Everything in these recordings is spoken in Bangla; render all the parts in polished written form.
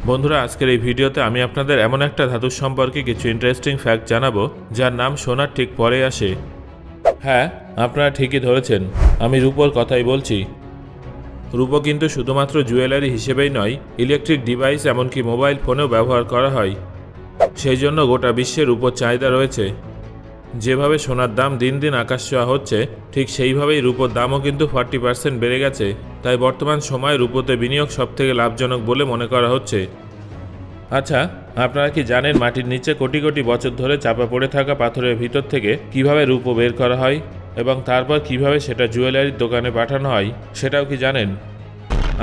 বন্ধুরা, আজকের এই ভিডিওতে আমি আপনাদের এমন একটা ধাতুর সম্পর্কে কিছু ইন্টারেস্টিং ফ্যাক্ট জানাবো যার নাম সোনার ঠিক পরে আসে। হ্যাঁ, আপনারা ঠিকই ধরেছেন, আমি রূপোর কথাই বলছি। রূপো কিন্তু শুধুমাত্র জুয়েলারি হিসেবেই নয়, ইলেকট্রিক ডিভাইস এমনকি মোবাইল ফোনেও ব্যবহার করা হয়। সেই জন্য গোটা বিশ্বে রূপোর চাহিদা রয়েছে। যেভাবে সোনার দাম দিন দিন আকাশ ছোঁয়া হচ্ছে, ঠিক সেইভাবেই রূপোর দামও কিন্তু 40% বেড়ে গেছে। তাই বর্তমান সময়ে রূপোতে বিনিয়োগ সবথেকে লাভজনক বলে মনে করা হচ্ছে। আচ্ছা, আপনারা কি জানেন মাটির নিচে কোটি কোটি বছর ধরে চাপা পড়ে থাকা পাথরের ভিতর থেকে কিভাবে রূপো বের করা হয় এবং তারপর কিভাবে সেটা জুয়েলারির দোকানে পাঠানো হয়, সেটাও কি জানেন?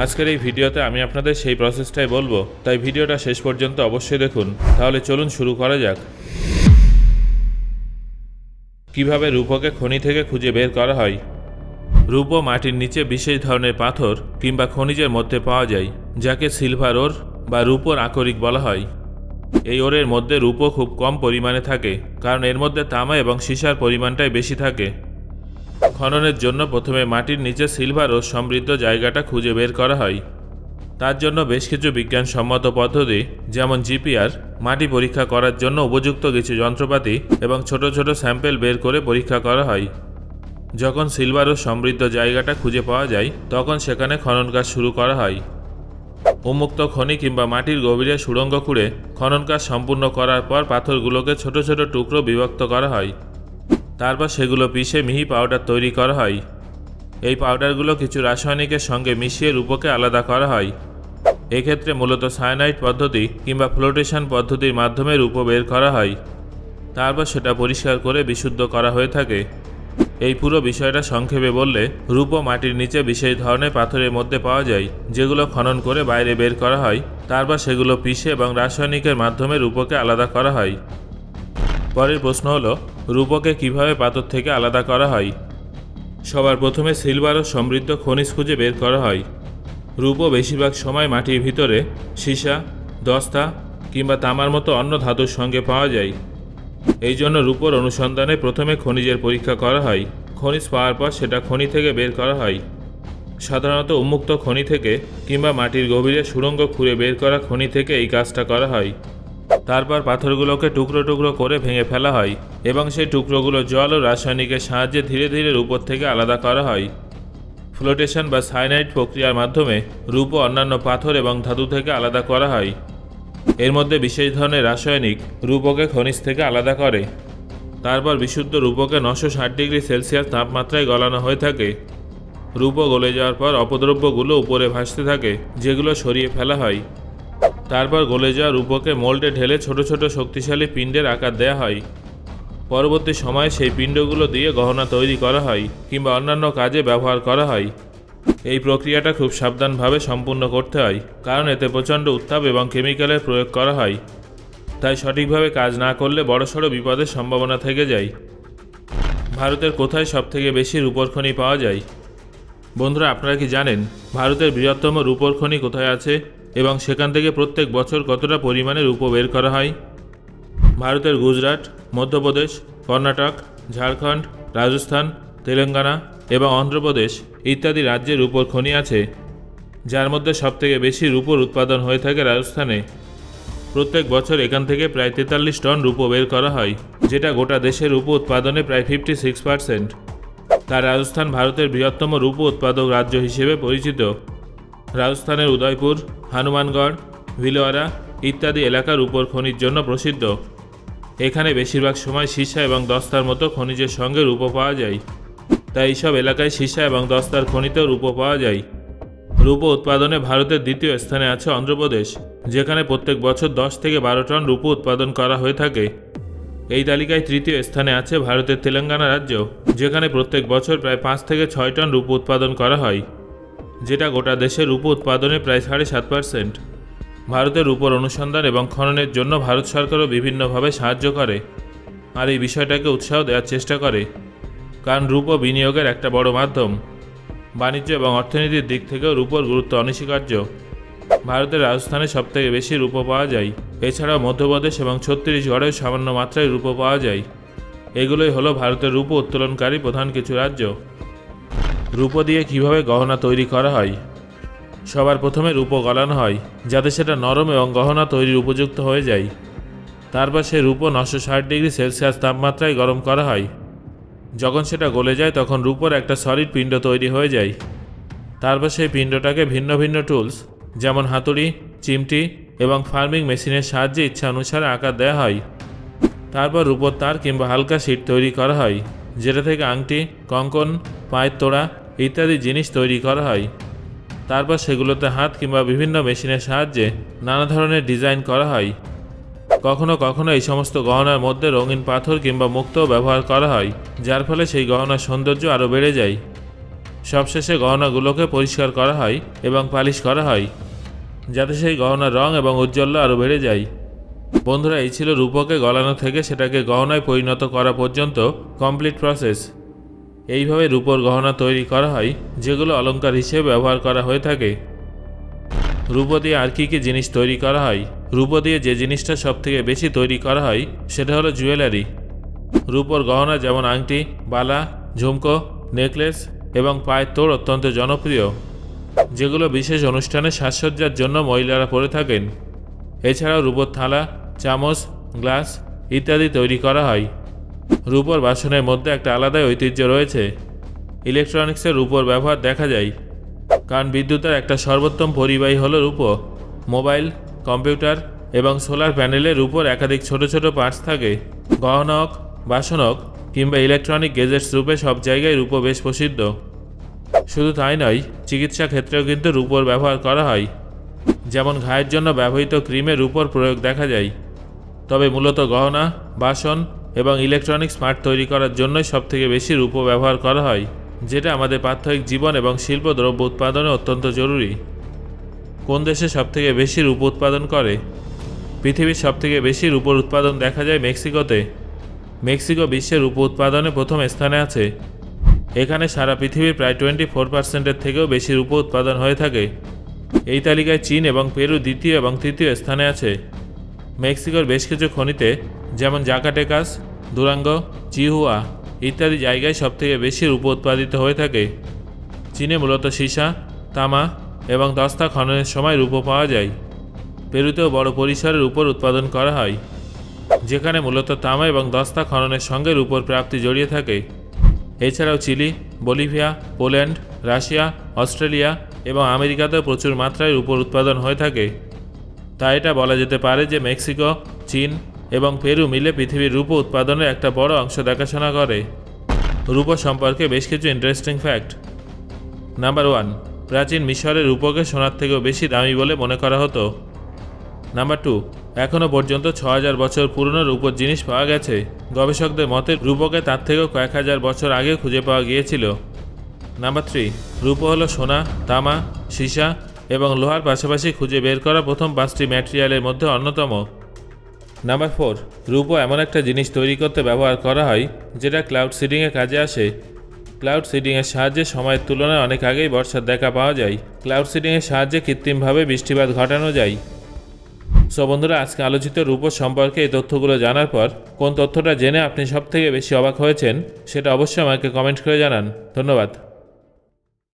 আজকের এই ভিডিওতে আমি আপনাদের সেই প্রসেসটাই বলবো, তাই ভিডিওটা শেষ পর্যন্ত অবশ্যই দেখুন। তাহলে চলুন শুরু করা যাক। কিভাবে রূপোকে খনি থেকে খুঁজে বের করা হয়। রূপো মাটির নিচে বিশেষ ধরনের পাথর কিংবা খনিজের মধ্যে পাওয়া যায়, যাকে সিলভার ওর বা রূপোর আকরিক বলা হয়। এই ওরের মধ্যে রূপো খুব কম পরিমাণে থাকে, কারণ এর মধ্যে তামা এবং সীসার পরিমাণটাই বেশি থাকে। খননের জন্য প্রথমে মাটির নিচে সিলভার ওর সমৃদ্ধ জায়গাটা খুঁজে বের করা হয়। তার জন্য বেশ কিছু বিজ্ঞানসম্মত পদ্ধতি, যেমন জিপিআর, মাটি পরীক্ষা করার জন্য উপযুক্ত কিছু যন্ত্রপাতি এবং ছোট ছোট স্যাম্পেল বের করে পরীক্ষা করা হয়। যখন সিলভার ও সমৃদ্ধ জায়গাটা খুঁজে পাওয়া যায়, তখন সেখানে খনন কাজ শুরু করা হয়। উন্মুক্ত খনি কিংবা মাটির গভীরে সুড়ঙ্গ খুঁড়ে খনন কাজ সম্পূর্ণ করার পর পাথরগুলোকে ছোট ছোট টুকরো বিভক্ত করা হয়। তারপর সেগুলো পিষে মিহি পাউডার তৈরি করা হয়। এই পাউডারগুলো কিছু রাসায়নিকের সঙ্গে মিশিয়ে রূপোকে আলাদা করা হয়। এক্ষেত্রে মূলত সায়ানাইড পদ্ধতি কিংবা ফ্লোটেশন পদ্ধতির মাধ্যমে রূপো বের করা হয়। তারপর সেটা পরিষ্কার করে বিশুদ্ধ করা হয়ে থাকে। এই পুরো বিষয়টা সংক্ষেপে বললে, রূপো মাটির নিচে বিশেষ ধরনের পাথরের মধ্যে পাওয়া যায়, যেগুলো খনন করে বাইরে বের করা হয়। তারপর সেগুলো পিষে এবং রাসায়নিকের মাধ্যমে রূপোকে আলাদা করা হয়। পরের প্রশ্ন হলো, রূপোকে কিভাবে পাথর থেকে আলাদা করা হয়। সবার প্রথমে সিলভার ও সমৃদ্ধ খনিজ খুঁজে বের করা হয়। রূপো বেশিরভাগ সময় মাটির ভিতরে সীসা, দস্তা কিংবা তামার মতো অন্য ধাতুর সঙ্গে পাওয়া যায়। এই জন্য রূপোর অনুসন্ধানে প্রথমে খনিজের পরীক্ষা করা হয়। খনিজ পাওয়ার পর সেটা খনি থেকে বের করা হয়। সাধারণত উন্মুক্ত খনি থেকে কিংবা মাটির গভীরে সুড়ঙ্গ খুঁড়ে বের করা খনি থেকে এই কাজটা করা হয়। তারপর পাথরগুলোকে টুকরো টুকরো করে ভেঙে ফেলা হয় এবং সেই টুকরোগুলো জল ও রাসায়নিকের সাহায্যে ধীরে ধীরে রূপোর থেকে আলাদা করা হয়। ফ্লোটেশন বা সায়ানাইড প্রক্রিয়ার মাধ্যমে রূপো অন্যান্য পাথর এবং ধাতু থেকে আলাদা করা হয়। এর মধ্যে বিশেষ ধরনের রাসায়নিক রূপোকে খনিজ থেকে আলাদা করে। তারপর বিশুদ্ধ রূপোকে 960 ডিগ্রি সেলসিয়াস তাপমাত্রায় গলানো হয়ে থাকে। রূপো গলে যাওয়ার পর অপদ্রব্যগুলো উপরে ভাসতে থাকে, যেগুলো সরিয়ে ফেলা হয়। তারপর গলে যাওয়া রূপোকে মোল্ডে ঢেলে ছোট ছোট শক্তিশালী পিণ্ডের আকার দেওয়া হয়। পরবর্তী সময়ে সেই পিণ্ডগুলো দিয়ে গহনা তৈরি করা হয় কিংবা অন্যান্য কাজে ব্যবহার করা হয়। এই প্রক্রিয়াটা খুব সাবধানভাবে সম্পূর্ণ করতে হয়, কারণ এতে প্রচণ্ড উত্তাপ এবং কেমিক্যালের প্রয়োগ করা হয়। তাই সঠিকভাবে কাজ না করলে বড়সড় বিপদের সম্ভাবনা থেকে যায়। ভারতের কোথায় সবথেকে বেশি রূপোর খনি পাওয়া যায়? বন্ধুরা, আপনারা কি জানেন ভারতের বৃহত্তম রূপোর খনি কোথায় আছে এবং সেখান থেকে প্রত্যেক বছর কতটা পরিমাণে রূপো বের করা হয়? ভারতের গুজরাট, মধ্যপ্রদেশ, কর্ণাটক, ঝাড়খণ্ড, রাজস্থান, তেলেঙ্গানা এবং অন্ধ্রপ্রদেশ ইত্যাদি রাজ্যে রূপোর খনি আছে, যার মধ্যে সবথেকে বেশি রূপোর উৎপাদন হয়ে থাকে রাজস্থানে। প্রত্যেক বছর এখান থেকে প্রায় 43 টন রূপো বের করা হয়, যেটা গোটা দেশের রূপো উৎপাদনে প্রায় 56%। তার রাজস্থান ভারতের বৃহত্তম রূপো উৎপাদক রাজ্য হিসেবে পরিচিত। রাজস্থানের উদয়পুর, হনুমানগড়, ভিলওয়ারা ইত্যাদি এলাকা রূপোর খনির জন্য প্রসিদ্ধ। এখানে বেশিরভাগ সময় সীসা এবং দস্তার মতো খনিজের সঙ্গে রূপো পাওয়া যায়। তাই এইসব এলাকায় সীসা এবং দস্তার খনিতেও রূপো পাওয়া যায়। রূপো উৎপাদনে ভারতের দ্বিতীয় স্থানে আছে অন্ধ্রপ্রদেশ, যেখানে প্রত্যেক বছর 10 থেকে 12 টন রূপো উৎপাদন করা হয়ে থাকে। এই তালিকায় তৃতীয় স্থানে আছে ভারতের তেলেঙ্গানা রাজ্য, যেখানে প্রত্যেক বছর প্রায় 5 থেকে 6 টন রূপো উৎপাদন করা হয়, যেটা গোটা দেশের রূপো উৎপাদনে প্রায় 7.5%। ভারতের রূপোর অনুসন্ধান এবং খননের জন্য ভারত সরকারও বিভিন্নভাবে সাহায্য করে, আর এই বিষয়টাকে উৎসাহ দেওয়ার চেষ্টা করে, কারণ রূপো বিনিয়োগের একটা বড় মাধ্যম। বাণিজ্য এবং অর্থনীতির দিক থেকেও রূপোর গুরুত্ব অনস্বীকার্য। ভারতের রাজস্থানে সবথেকে বেশি রূপো পাওয়া যায়। এছাড়াও মধ্যপ্রদেশ এবং ছত্তিশগড়েও সামান্য মাত্রায় রূপো পাওয়া যায়। এগুলোই হলো ভারতের রূপো উত্তোলনকারী প্রধান কিছু রাজ্য। রূপো দিয়ে কিভাবে গহনা তৈরি করা হয়? সবার প্রথমে রূপো গলানো হয় যাতে সেটা নরম এবং গহনা তৈরির উপযুক্ত হয়ে যায়। তারপর সেই রূপো 960 ডিগ্রি সেলসিয়াস তাপমাত্রায় গরম করা হয়। যখন সেটা গলে যায় তখন রূপোর একটা সলিড পিণ্ড তৈরি হয়ে যায়। তারপর সেই পিণ্ডটাকে ভিন্ন ভিন্ন টুলস যেমন হাতুড়ি, চিমটি এবং ফার্মিং মেশিনের সাহায্যে ইচ্ছা অনুসারে আকার দেওয়া হয়। তারপর রূপোর তার কিংবা হালকা শীট তৈরি করা হয় যেটা থেকে আংটি, কঙ্কন, পায়ের তোড়া ইত্যাদি জিনিস তৈরি করা হয়। তারপর সেগুলোতে হাত কিংবা বিভিন্ন মেশিনের সাহায্যে নানা ধরনের ডিজাইন করা হয়। কখনো কখনো এই সমস্ত গহনার মধ্যে রঙিন পাথর কিংবা মুক্তও ব্যবহার করা হয়, যার ফলে সেই গহনার সৌন্দর্য আরও বেড়ে যায়। সবশেষে গহনাগুলোকে পরিষ্কার করা হয় এবং পালিশ করা হয় যাতে সেই গহনার রং এবং ঔজ্জ্বল্য আরও বেড়ে যায়। বন্ধুরা, এই ছিল রূপোকে গলানো থেকে সেটাকে গহনায় পরিণত করা পর্যন্ত কমপ্লিট প্রসেস। এইভাবে রূপোর গহনা তৈরি করা হয় যেগুলো অলংকার হিসেবে ব্যবহার করা হয়ে থাকে। রূপো দিয়ে আর কি জিনিস তৈরি করা হয়? রূপো দিয়ে যে জিনিসটা সবথেকে বেশি তৈরি করা হয় সেটা হলো জুয়েলারি। রূপোর গহনা যেমন আংটি, বালা, ঝুমকো, নেকলেস এবং পায়ের তোড় অত্যন্ত জনপ্রিয়, যেগুলো বিশেষ অনুষ্ঠানে সাজসজ্জার জন্য মহিলারা পরে থাকেন। এছাড়াও রূপোর থালা, চামচ, গ্লাস ইত্যাদি তৈরি করা হয়। রূপোর বাসনের মধ্যে একটা আলাদাই ঐতিহ্য রয়েছে। ইলেকট্রনিক্সের রূপোর ব্যবহার দেখা যায়, কারণ বিদ্যুতের একটা সর্বোত্তম পরিবাহী হলো রূপো। মোবাইল, কম্পিউটার এবং সোলার প্যানেলে রূপোর একাধিক ছোট ছোট পার্টস থাকে। গহনা হোক, বাসন হোক কিংবা ইলেকট্রনিক গেজেটস রূপে সব জায়গায় রূপো বেশ প্রসিদ্ধ। শুধু তাই নয়, চিকিৎসা ক্ষেত্রেও কিন্তু রূপোর ব্যবহার করা হয়। যেমন ঘায়ের জন্য ব্যবহৃত ক্রিমে রূপোর প্রয়োগ দেখা যায়। তবে মূলত গহনা, বাসন এবং ইলেকট্রনিক স্মার্ট তৈরি করার জন্যই সবথেকে বেশি রূপো ব্যবহার করা হয়, যেটা আমাদের প্রাত্যহিক জীবন এবং শিল্প দ্রব্য উৎপাদনে অত্যন্ত জরুরি। কোন দেশে সবথেকে বেশি রূপো উৎপাদন করে? পৃথিবীর সবথেকে বেশি রূপোর উৎপাদন দেখা যায় মেক্সিকোতে। মেক্সিকো বিশ্বের রূপো উৎপাদনে প্রথম স্থানে আছে। এখানে সারা পৃথিবীর প্রায় 24% থেকেও বেশি রূপো উৎপাদন হয়ে থাকে। এই তালিকায় চীন এবং পেরু দ্বিতীয় এবং তৃতীয় স্থানে আছে। মেক্সিকোর বেশ কিছু খনিতে যেমন জাকাটেকাস, দুরাঙ্গো, চিহুয়া ইত্যাদি জায়গায় সবথেকে বেশি রূপো উৎপাদিত হয়ে থাকে। চীনে মূলত সীসা, তামা এবং দস্তা খননের সময় রূপো পাওয়া যায়। পেরুতেও বড় পরিসরে রূপোর উৎপাদন করা হয়, যেখানে মূলত তামা এবং দস্তা খননের সঙ্গে রূপোর প্রাপ্তি জড়িয়ে থাকে। এছাড়াও Chile, Bolivia, Poland, Russia, Australia এবং আমেরিকাতেও প্রচুর মাত্রায় রূপোর উৎপাদন হয়ে থাকে। তাই এটা বলা যেতে পারে যে মেক্সিকো, চীন এবং পেরু মিলে পৃথিবীর রূপো উৎপাদনের একটা বড় অংশ দেখাশোনা করে। রূপো সম্পর্কে বেশ কিছু ইন্টারেস্টিং ফ্যাক্ট। নাম্বার 1, প্রাচীন মিশরে রূপোকে সোনার থেকেও বেশি দামি বলে মনে করা হতো। নাম্বার 2, এখনও পর্যন্ত 6000 বছর পুরনো রূপোর জিনিস পাওয়া গেছে। গবেষকদের মতে রূপোকে তার থেকেও কয়েক হাজার বছর আগে খুঁজে পাওয়া গিয়েছিল। নাম্বার 3, রূপো হলো সোনা, তামা, সীসা এবং লোহার পাশাপাশি খুঁজে বের করা প্রথম 5টি ম্যাটেরিয়ালের মধ্যে অন্যতম। নাম্বার 4, রূপো এমন একটা জিনিস তৈরি করতে ব্যবহার করা হয় যেটা ক্লাউড সিডিংয়ে কাজে আসে। ক্লাউড সিডিংয়ের সাহায্যে সময়ের তুলনায় অনেক আগেই বর্ষার দেখা পাওয়া যায়। ক্লাউড সিডিংয়ের সাহায্যে কৃত্রিমভাবে বৃষ্টিপাত ঘটানো যায়। সো বন্ধুরা, আজকে আলোচিত রূপো সম্পর্কে এই তথ্যগুলো জানার পর কোন তথ্যটা জেনে আপনি সবথেকে বেশি অবাক হয়েছেন সেটা অবশ্যই আমাকে কমেন্ট করে জানান। ধন্যবাদ।